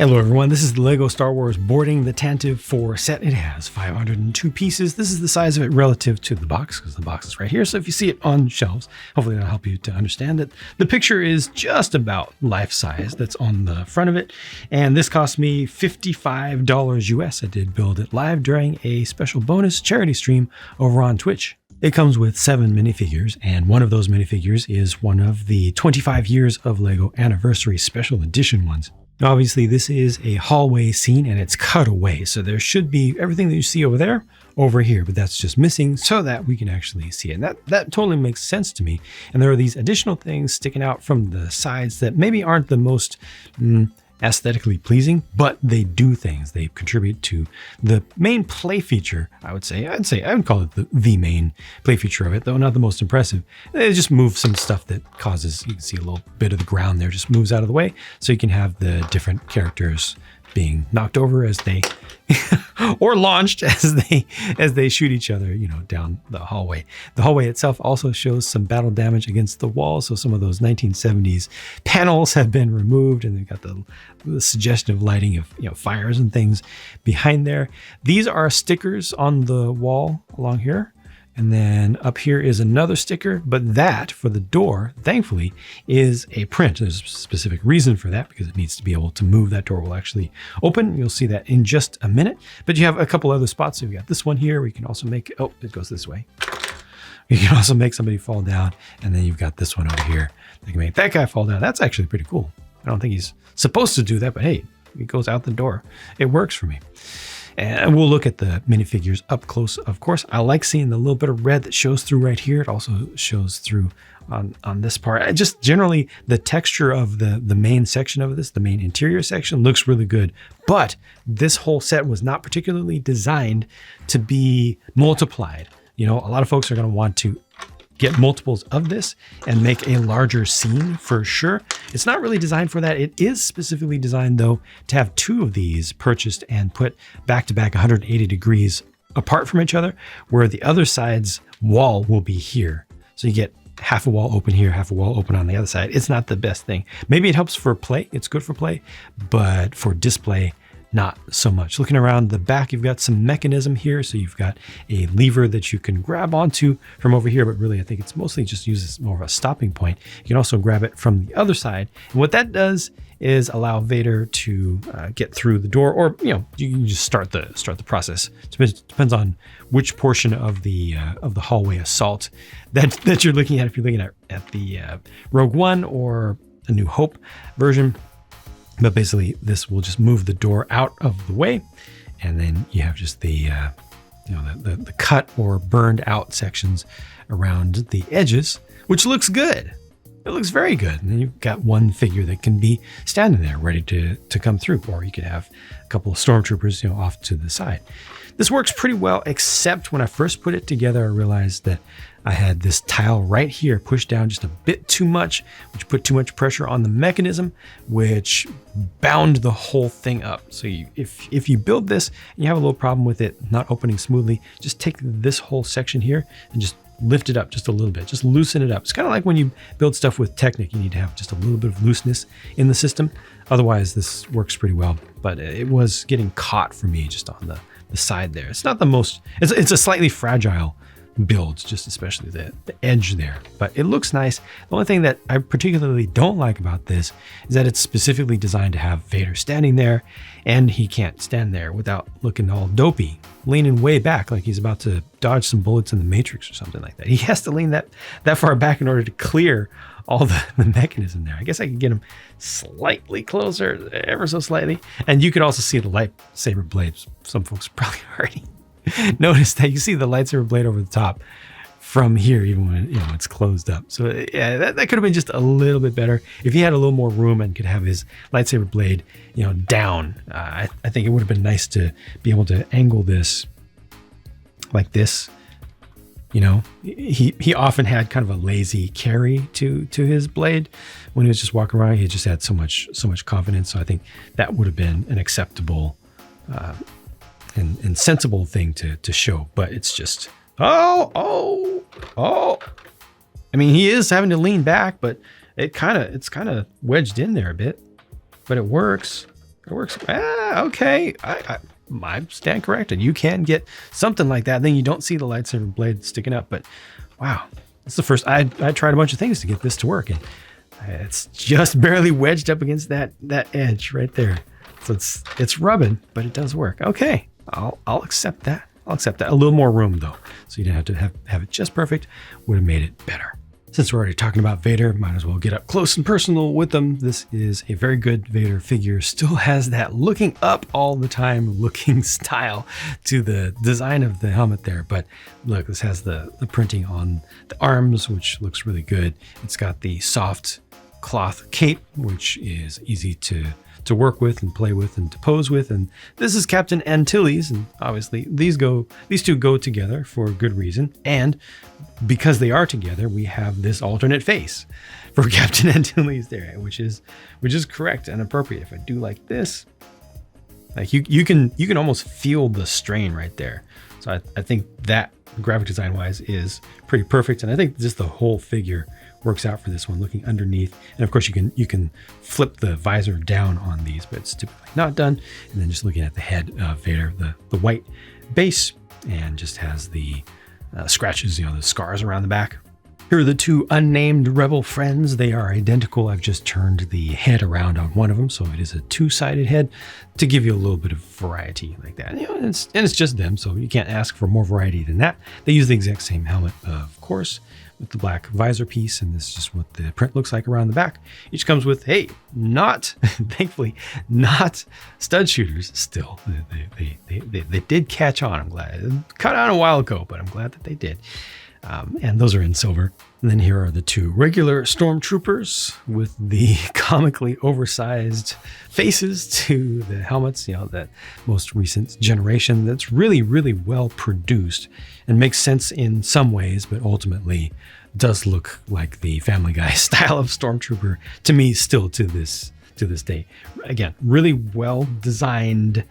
Hello everyone, this is the LEGO Star Wars Boarding the Tantive 4 set. It has 502 pieces. This is the size of it relative to the box, because the box is right here. So if you see it on shelves, hopefully that'll help you to understand that the picture is just about life size that's on the front of it. And this cost me $55 US. I did build it live during a special bonus charity stream over on Twitch. It comes with 7 minifigures, and one of those minifigures is one of the 25 years of LEGO Anniversary Special Edition ones. Now, obviously, this is a hallway scene and it's cut away, so there should be everything that you see over there over here, but that's just missing so that we can actually see it. And that totally makes sense to me. And there are these additional things sticking out from the sides that maybe aren't the most aesthetically pleasing, but they do things. They contribute to the main play feature, I would say. I would call it the main play feature of it, though not the most impressive. They just move some stuff that causes, you can see a little bit of the ground there just moves out of the way, so you can have the different characters being knocked over as they or launched as they shoot each other, down the hallway. The hallway itself also shows some battle damage against the wall, so some of those 1970s panels have been removed, and they've got the suggestion of lighting of fires and things behind there. These are stickers on the wall along here. And then up here is another sticker, but that for the door, thankfully, is a print. There's a specific reason for that, because it needs to be able to move. That door will actually open. You'll see that in just a minute. But you have a couple other spots. So you've got this one here. We can also make, oh, it goes this way. You can also make somebody fall down. And then you've got this one over here. They can make that guy fall down. That's actually pretty cool. I don't think he's supposed to do that, but hey, he goes out the door. It works for me. And we'll look at the minifigures up close, of course. I like seeing the little bit of red that shows through right here. It also shows through on this part. Just generally, the texture of the main section of this, the main interior section, looks really good. But this whole set was not particularly designed to be multiplied. A lot of folks are going to want to get multiples of this and make a larger scene for sure. It's not really designed for that. It is specifically designed, though, to have 2 of these purchased and put back to back 180 degrees apart from each other, where the other side's wall will be here. So you get half a wall open here, half a wall open on the other side. It's not the best thing. Maybe it helps for play. It's good for play, but for display, not so much. Looking around the back, you've got some mechanism here. So you've got a lever that you can grab onto from over here, but really I think it's mostly just used as more of a stopping point. You can also grab it from the other side. And what that does is allow Vader to get through the door, or you can just start the process. It depends on which portion of the hallway assault that you're looking at. If you're looking at the Rogue One or a New Hope version. But basically, this will just move the door out of the way, and then you have just the cut or burned out sections around the edges, which looks good. It looks very good. And then you've got one figure that can be standing there ready to come through, or you could have a couple of Stormtroopers off to the side. This works pretty well, except when I first put it together, I realized that I had this tile right here pushed down just a bit too much, which put too much pressure on the mechanism, which bound the whole thing up. So if you build this and you have a little problem with it not opening smoothly, just take this whole section here and just lift it up just a little bit, just loosen it up. It's kind of like when you build stuff with Technic, you need to have just a little bit of looseness in the system. Otherwise, this works pretty well, but it was getting caught for me just on the side there. It's not the most, it's a slightly fragile build, just especially the edge there, but it looks nice. The only thing that I particularly don't like about this is that it's specifically designed to have Vader standing there, and he can't stand there without looking all dopey, leaning way back like he's about to dodge some bullets in the Matrix or something like that. He has to lean that far back in order to clear all the mechanism there. I guess I could get him slightly closer, ever so slightly. And you could also see the lightsaber blades. Some folks probably already noticed that. You see the lightsaber blade over the top from here, even when it's closed up. So yeah, that could have been just a little bit better. If he had a little more room and could have his lightsaber blade, down, I think it would have been nice to be able to angle this like this. He often had kind of a lazy carry to his blade when he was just walking around. He just had so much confidence. So I think that would have been an acceptable and sensible thing to show. But it's just oh. I mean, he is having to lean back, but it's kind of wedged in there a bit. But it works. It works. Okay. I stand corrected. You can get something like that. Then you don't see the lightsaber blade sticking up. But wow, it's the first. I tried a bunch of things to get this to work, and it's just barely wedged up against that edge right there. So it's rubbing, but it does work. Okay, I'll accept that. I'll accept that. A little more room though, so you didn't have to have it just perfect. Would have made it better. Since we're already talking about Vader, might as well get up close and personal with them. This is a very good Vader figure. Still has that looking up all the time looking style to the design of the helmet there. But look, this has the printing on the arms, which looks really good. It's got the soft cloth cape, which is easy to work with and play with and to pose with. And this is Captain Antilles, and obviously these two go together for a good reason. And because they are together, we have this alternate face for Captain Antilles there, which is correct and appropriate. If I do like this, like you can almost feel the strain right there. So I think that graphic design wise is pretty perfect. And I think just the whole figure works out for this one, looking underneath. And of course you can flip the visor down on these, but it's typically not done. And then just looking at the head of Vader, the white base, and just has the scratches, the scars around the back. Here are the two unnamed rebel friends. They are identical. I've just turned the head around on one of them, so it is a two-sided head to give you a little bit of variety like that. And it's just them, so you can't ask for more variety than that. They use the exact same helmet, of course, with the black visor piece, and this is just what the print looks like around the back. Each comes with, hey, thankfully, not stud shooters still. They did catch on, I'm glad. It caught on a while ago, but I'm glad that they did. And those are in silver. And then here are the two regular Stormtroopers with the comically oversized faces to the helmets, that most recent generation that's really, really well produced and makes sense in some ways, but ultimately does look like the Family Guy style of Stormtrooper to me still to this day. Again, really well designed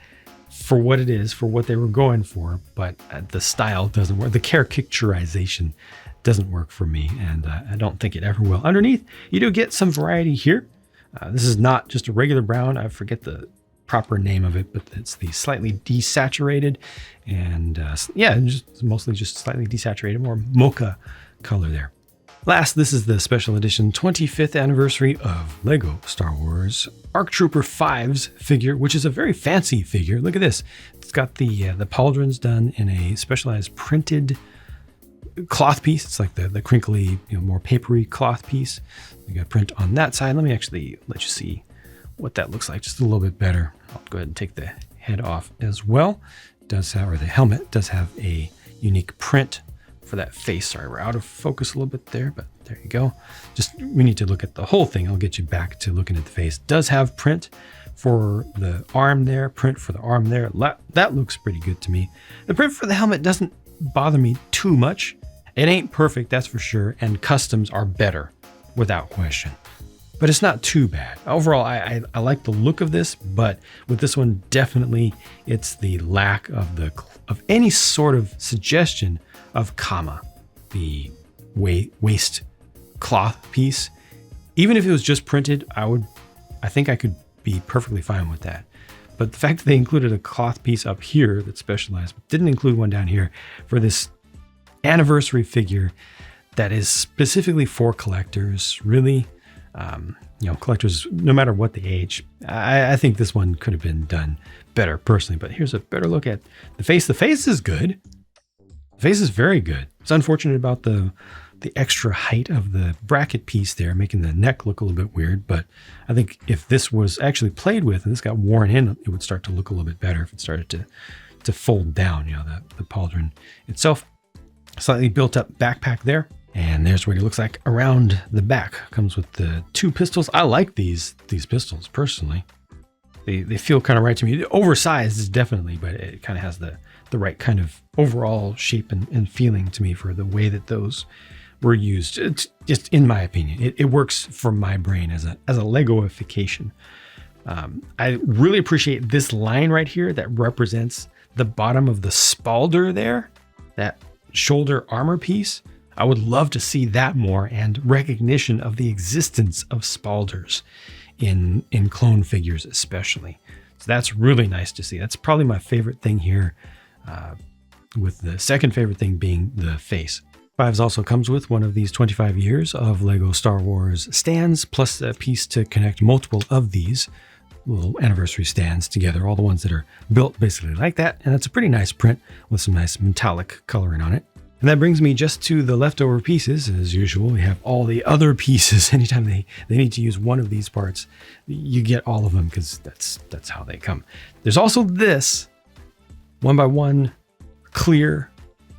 for what it is, for what they were going for, but the style doesn't work. The caricaturization doesn't work for me, and I don't think it ever will. Underneath, you do get some variety here. This is not just a regular brown. I forget the proper name of it, but it's the slightly desaturated, and mostly just slightly desaturated, more mocha color there. Last, this is the special edition 25th anniversary of Lego Star Wars ARC Trooper 5's figure, which is a very fancy figure. Look at this. It's got the pauldrons done in a specialized printed cloth piece. It's like the crinkly, more papery cloth piece. You got print on that side. Let me actually let you see what that looks like just a little bit better. I'll go ahead and take the head off as well. The helmet does have a unique print for that face. Sorry, we're out of focus a little bit there, but there you go. We need to look at the whole thing. I'll get you back to looking at the face. Does have print for the arm there, print for the arm there. That looks pretty good to me. The print for the helmet doesn't bother me too much. It ain't perfect, that's for sure, and customs are better without question. But it's not too bad. Overall, I like the look of this, but with this one, definitely it's the lack of any sort of suggestion of the waist cloth piece. Even if it was just printed, I think I could be perfectly fine with that. But the fact that they included a cloth piece up here that's specialized, but didn't include one down here for this anniversary figure that is specifically for collectors, really, collectors, no matter what the age, I think this one could have been done better personally. But here's a better look at the face. The face is good. The face is very good. It's unfortunate about the extra height of the bracket piece there, making the neck look a little bit weird. But I think if this was actually played with and this got worn in, it would start to look a little bit better if it started to fold down, the pauldron itself. Slightly built up backpack there. And there's what it looks like around the back. Comes with the two pistols. I like these pistols personally. They feel kind of right to me. Oversized is definitely, but it kind of has the right kind of overall shape and feeling to me for the way that those were used. It's just in my opinion, it works for my brain as a Legoification. I really appreciate this line right here that represents the bottom of the spalder there, that shoulder armor piece. I would love to see that more and recognition of the existence of spalders in clone figures especially. So that's really nice to see. That's probably my favorite thing here, with the second favorite thing being the face. Fives also comes with one of these 25 years of Lego Star Wars stands, plus a piece to connect multiple of these little anniversary stands together, all the ones that are built basically like that. And it's a pretty nice print with some nice metallic coloring on it. And that brings me just to the leftover pieces. As usual, we have all the other pieces. Anytime they need to use one of these parts, you get all of them because that's how they come. There's also this 1x1 clear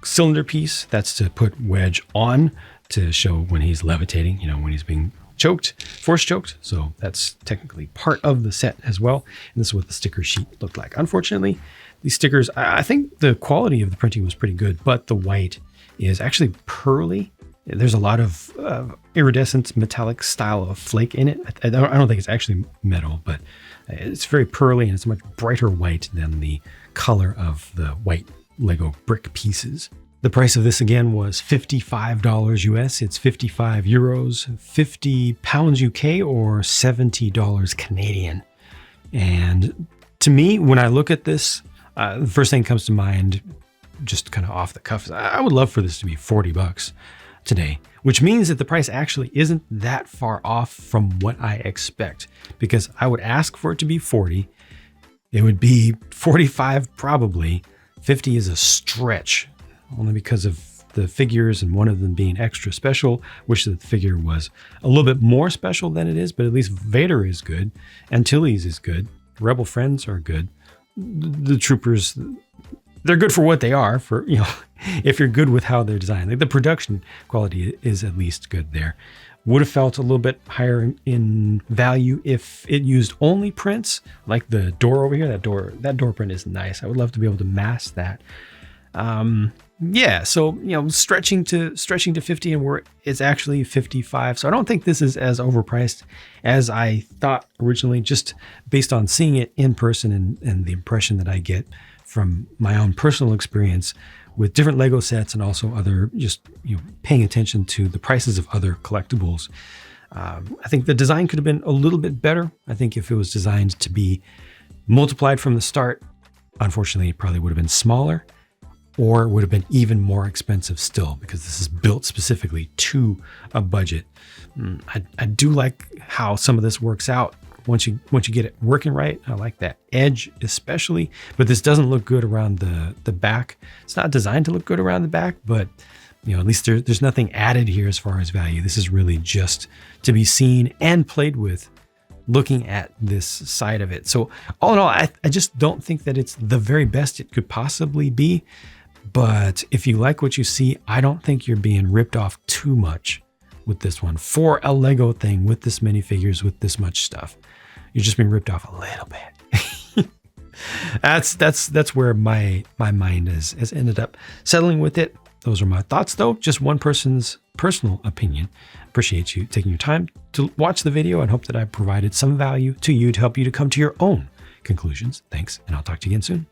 cylinder piece. That's to put Wedge on to show when he's levitating, when he's being choked, force choked. So that's technically part of the set as well. And this is what the sticker sheet looked like. Unfortunately, these stickers, I think the quality of the printing was pretty good, but the white is actually pearly. There's a lot of iridescent metallic style of flake in it. I don't think it's actually metal, but it's very pearly and it's much brighter white than the color of the white Lego brick pieces. The price of this again was $55 US. It's 55 euros, 50 pounds UK, or $70 Canadian. And to me, when I look at this, the first thing that comes to mind, just kind of off the cuff, is I would love for this to be 40 bucks today, which means that the price actually isn't that far off from what I expect, because I would ask for it to be 40. It would be 45 probably. 50 is a stretch, only because of the figures and one of them being extra special. Wish that the figure was a little bit more special than it is, but at least Vader is good, Antilles is good, Rebel Friends are good. The Troopers, they're good for what they are, for, if you're good with how they're designed. Like the production quality is at least good there. Would have felt a little bit higher in value if it used only prints, like the door over here. That door print is nice. I would love to be able to mask that. Yeah, so stretching to 50, and it's actually 55. So I don't think this is as overpriced as I thought originally, just based on seeing it in person and the impression that I get from my own personal experience with different Lego sets, and also other, just paying attention to the prices of other collectibles. I think the design could have been a little bit better. I think if it was designed to be multiplied from the start, unfortunately, it probably would have been smaller, or it would have been even more expensive still, because this is built specifically to a budget. I do like how some of this works out. Once you get it working right, I like that edge especially, but this doesn't look good around the back. It's not designed to look good around the back, but at least there's nothing added here as far as value. This is really just to be seen and played with, looking at this side of it. So all in all, I just don't think that it's the very best it could possibly be. But if you like what you see, I don't think you're being ripped off too much with this one for a Lego thing with this many figures, with this much stuff. You're just being ripped off a little bit. That's where my mind has ended up settling with it. Those are my thoughts, though. Just one person's personal opinion. Appreciate you taking your time to watch the video, and hope that I provided some value to you to help you to come to your own conclusions. Thanks, and I'll talk to you again soon.